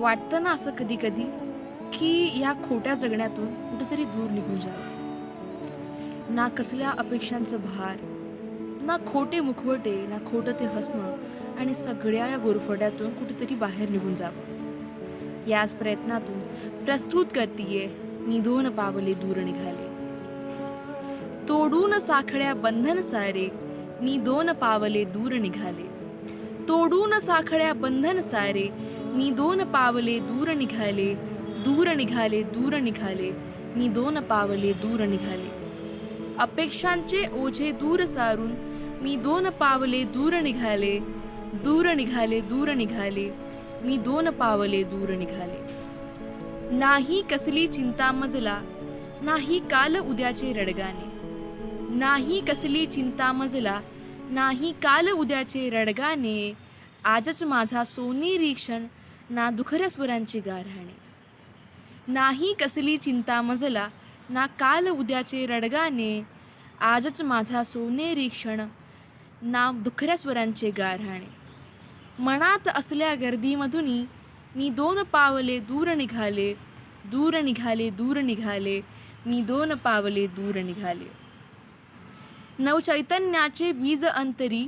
वाटतं ना असं कधी कधी की या खोट्या जगण्यातून कुठेतरी दूर निघून जावं. ना कसल्या अपेक्षांचं भार, ना खोटे मुखवटे, ना खोटं ते हसणं, आणि सगळ्या या गोरफड्यातून कुठेतरी बाहेर निघून जावं. याच प्रयत्नातून प्रस्तुत करतीये मी दोन पावले दूर निघाले. तोडून साखळ्या बंधन सारे मी दोन पावले दूर निघाले. तोडून साखळ्या बंधन सारे मी दोन पावले दूर निघाले. दूर निघाले, दूर निघाले, मी दोन पावले दूर निघाले. अपेक्षांचे ओझे दूर सारून मी दोन पावले दूर निघाले. दूर निघाले, दूर निघाले, मी दोन पावले दूर निघाले. नाही कसली चिंता मजला, नाही काल उद्याचे रडगाणे. नाही कसली चिंता मजला, नाही काल उद्याचे रडगाणे. आजच माझा सोनेरी क्षण, ना दुखऱ्या स्वरांची गाऱ्हाणे. नाही कसली चिंता मजला, ना काल उद्याचे रडगाणे. आजच माझा सोनेरी क्षण, ना दुखऱ्या स्वरांचे गाऱ्हाणे. मनात असल्या गर्दीमधुनी मी दोन पावले दूर निघाले. दूर निघाले, दूर निघाले, मी दोन पावले दूर निघाले. नवचैतन्याचे बीज अंतरी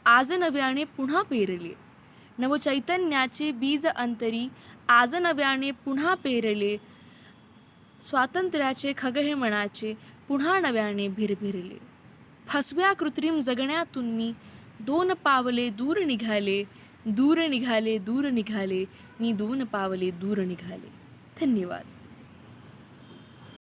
आज नव्याने पुन्हा पेरले. नवचैतन्याचे बीज अंतरी आज नव्याने पुन्हा पेरले. स्वातंत्र्याचे खग हे मनाचे पुन्हा नव्याने भिरभिरले. फसव्या कृत्रिम जगण्यातून मी दोन पावले दूर निघाले. दूर निघाले, दूर निघाले, मी दोन पावले दूर निघाले. धन्यवाद.